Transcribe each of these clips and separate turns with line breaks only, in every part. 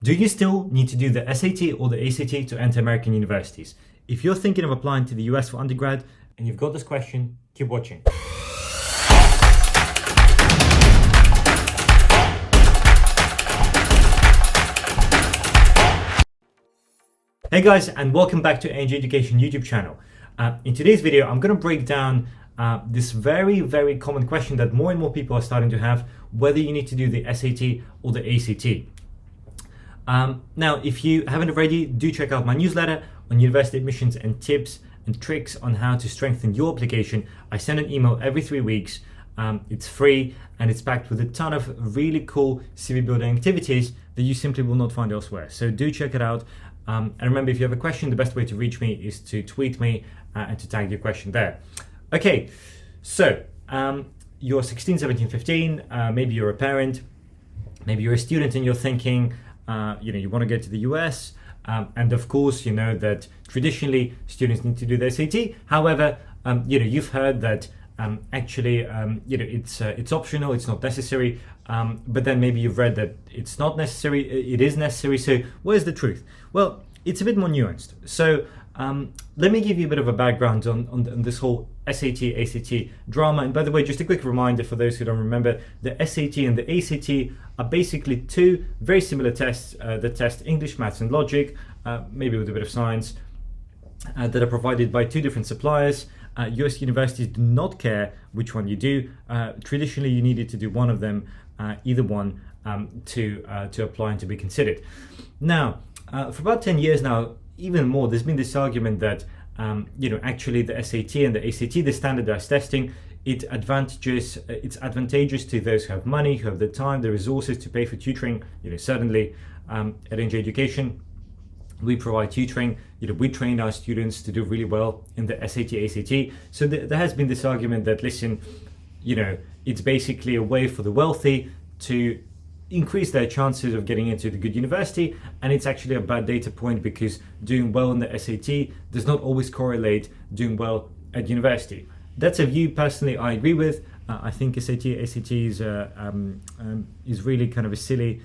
Do you still need to do the SAT or the ACT to enter American universities? If you're thinking of applying to the US for undergrad and you've got this question, keep watching. Hey guys, and welcome back to A&J Education YouTube channel. In today's video, I'm going to break down this very common question that more and more people are starting to have, whether you need to do the SAT or the ACT. Now, if you haven't already, do check out my newsletter on university admissions and tips and tricks on how to strengthen your application. I send an email every 3 weeks. It's free and it's packed with a ton of really cool CV building activities that you simply will not find elsewhere. So do check it out. And remember, if you have a question, the best way to reach me is to tweet me and to tag your question there. Okay, so you're 16, 17, 15, maybe you're a parent, maybe you're a student and you're thinking, you want to get to the US, and of course, you know that traditionally students need to do the SAT. However, you've heard that it's optional, it's not necessary, but then maybe you've read that it's not necessary, it is necessary. So where's the truth? Well, it's a bit more nuanced. So let me give you a bit of a background on this whole SAT, ACT drama. And by the way, just a quick reminder for those who don't remember, the SAT and the ACT are basically two very similar tests that test English, maths and logic, maybe with a bit of science, that are provided by two different suppliers. US universities do not care which one you do. Traditionally, you needed to do one of them, either one, to apply and to be considered. Now, for about 10 years now, even more, there's been this argument that actually the SAT and the ACT, the standardized testing, it's advantageous to those who have money, who have the time, the resources to pay for tutoring. Certainly at A&J Education, we provide tutoring. We train our students to do really well in the SAT, ACT. So there has been this argument that, listen, it's basically a way for the wealthy to increase their chances of getting into the good university, and it's actually a bad data point because doing well in the SAT does not always correlate doing well at university. That's a view personally I agree with. I think SAT, ACT is really kind of a silly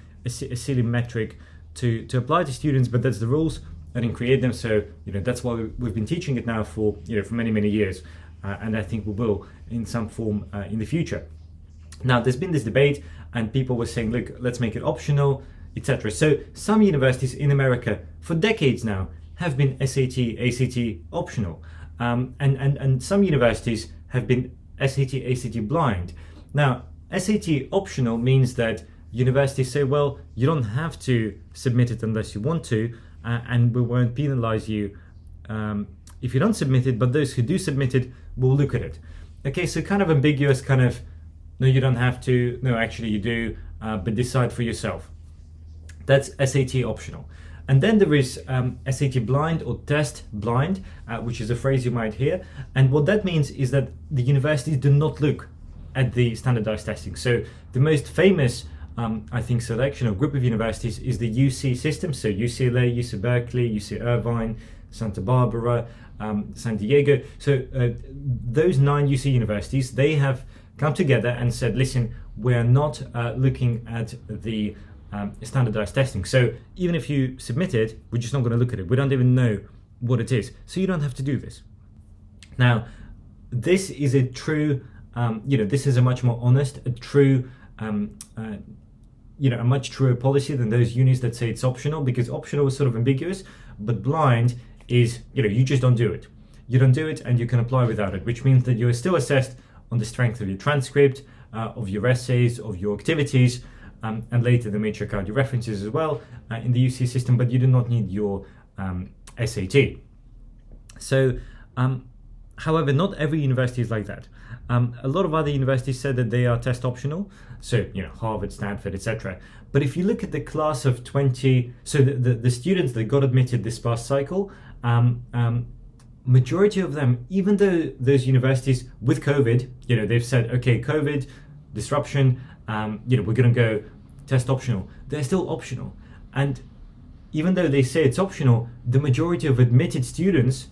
metric to apply to students, but that's the rules. I didn't create them, so that's why we've been teaching it now for many years, and I think we will in some form in the future. Now, there's been this debate and people were saying, look, let's make it optional, etc. So some universities in America for decades now have been SAT, ACT optional, and some universities have been SAT, ACT blind. Now, SAT optional means that universities say, well, you don't have to submit it unless you want to, and we won't penalize you if you don't submit it, but those who do submit it will look at it. Okay, so kind of ambiguous, kind of, no, you don't have to, no, actually you do, but decide for yourself. That's SAT optional. And then there is SAT blind or test blind, which is a phrase you might hear. And what that means is that the universities do not look at the standardized testing. So the most famous, I think, selection or group of universities is the UC system. So UCLA, UC Berkeley, UC Irvine, Santa Barbara, San Diego. So those 9 UC universities, they have come together and said, listen, we're not looking at the standardized testing. So even if you submit it, we're just not going to look at it. We don't even know what it is. So you don't have to do this. Now, this is a true, this is a much more honest, a true, a much truer policy than those unis that say it's optional, because optional is sort of ambiguous, but blind is, you just don't do it. You don't do it and you can apply without it, which means that you're still assessed on the strength of your transcript, of your essays, of your activities, and later they may check out your references as well in the UC system, but you do not need your SAT. So, however, not every university is like that. A lot of other universities said that they are test optional, so Harvard, Stanford, etc. But if you look at the class of 20, so the students that got admitted this past cycle, majority of them, even though those universities with COVID, they've said, okay, COVID, disruption, we're going to go test optional, they're still optional. And even though they say it's optional, the majority of admitted students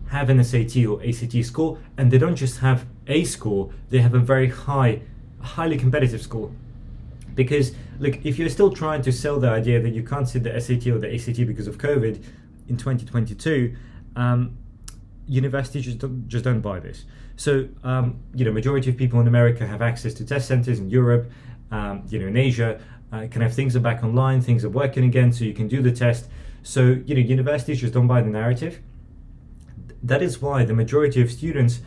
have an SAT or ACT score, and they don't just have a score, they have a very highly competitive score. Because look, if you're still trying to sell the idea that you can't sit the SAT or the ACT because of COVID in 2022, universities just don't buy this. So majority of people in America have access to test centers. In Europe, in Asia, kind of things are back online, things are working again, so you can do the test. So universities just don't buy the narrative. That is why the majority of students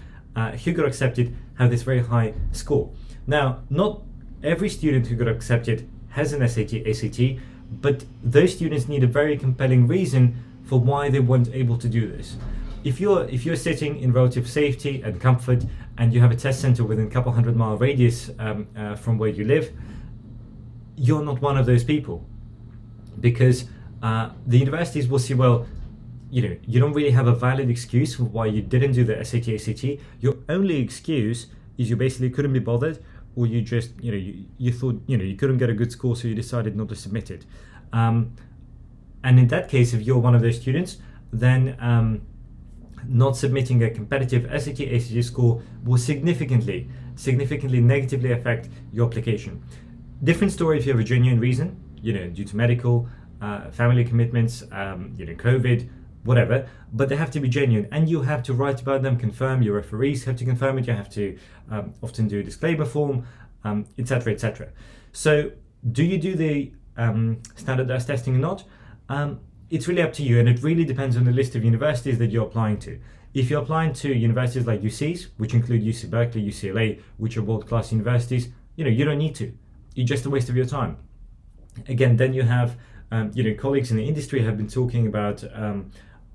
who got accepted have this very high score. Now, not every student who got accepted has an SAT, ACT, but those students need a very compelling reason for why they weren't able to do this. If you're sitting in relative safety and comfort, and you have a test center within a couple 100-mile radius from where you live, you're not one of those people, because the universities will see, well, you don't really have a valid excuse for why you didn't do the SAT, ACT. Your only excuse is you basically couldn't be bothered, or you just, you thought, you couldn't get a good score, so you decided not to submit it. And in that case, if you're one of those students, then not submitting a competitive SAT, ACT score will significantly negatively affect your application. Different story if you have a genuine reason, due to medical, family commitments, COVID, whatever, but they have to be genuine, and you have to write about them, confirm, your referees have to confirm it, you have to often do a disclaimer form, etc., etc. So do you do the standardized testing or not? It's really up to you, and it really depends on the list of universities that you're applying to. If you're applying to universities like UCs, which include UC Berkeley, UCLA, which are world-class universities, you don't need to. It's just a waste of your time. Again, then you have colleagues in the industry have been talking about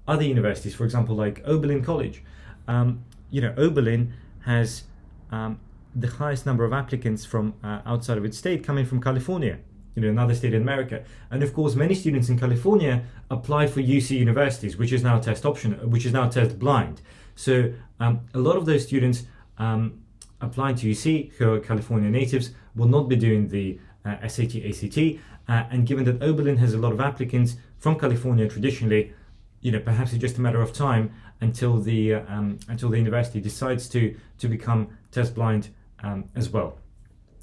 other universities, for example, like Oberlin College. Oberlin has the highest number of applicants from outside of its state coming from California, another state in America. And of course, many students in California apply for UC universities, which is now test optional, which is now test blind. So a lot of those students applying to UC who are California natives will not be doing the SAT, ACT. And given that Oberlin has a lot of applicants from California traditionally, perhaps it's just a matter of time until the university decides to become test blind as well.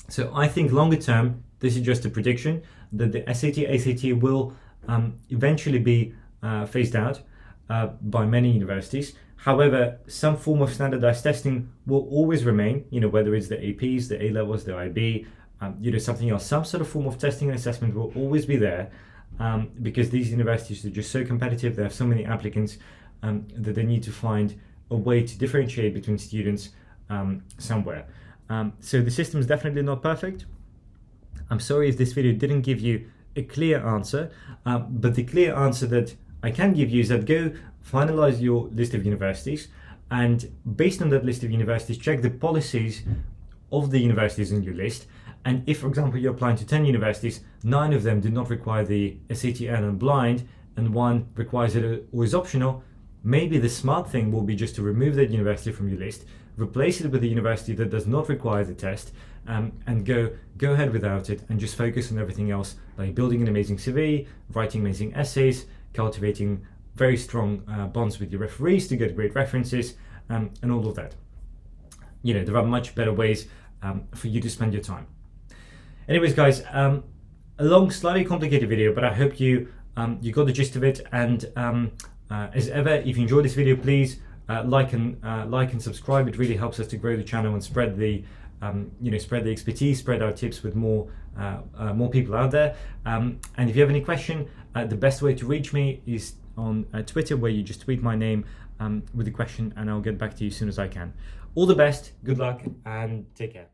So I think longer term, this is just a prediction that the SAT, ACT will eventually be phased out by many universities. However, some form of standardized testing will always remain, whether it's the APs, the A-levels, the IB, something else, some sort of form of testing and assessment will always be there, because these universities are just so competitive, they have so many applicants that they need to find a way to differentiate between students somewhere. So the system is definitely not perfect. I'm sorry if this video didn't give you a clear answer, but the clear answer that I can give you is that go finalize your list of universities, and based on that list of universities, check the policies of the universities in your list. And if, for example, you're applying to 10 universities, 9 of them do not require the SAT and blind, and 1 requires it or is optional, maybe the smart thing will be just to remove that university from your list, replace it with a university that does not require the test, and go ahead without it, and just focus on everything else, like building an amazing CV, writing amazing essays, cultivating very strong bonds with your referees to get great references, and all of that. There are much better ways for you to spend your time. Anyways, guys, a long, slightly complicated video, but I hope you got the gist of it. And as ever, if you enjoyed this video, please like and subscribe. It really helps us to grow the channel and spread the spread the expertise, spread our tips with more people out there. And if you have any question, the best way to reach me is on Twitter, where you just tweet my name with the question, and I'll get back to you as soon as I can. All the best, good luck, and take care.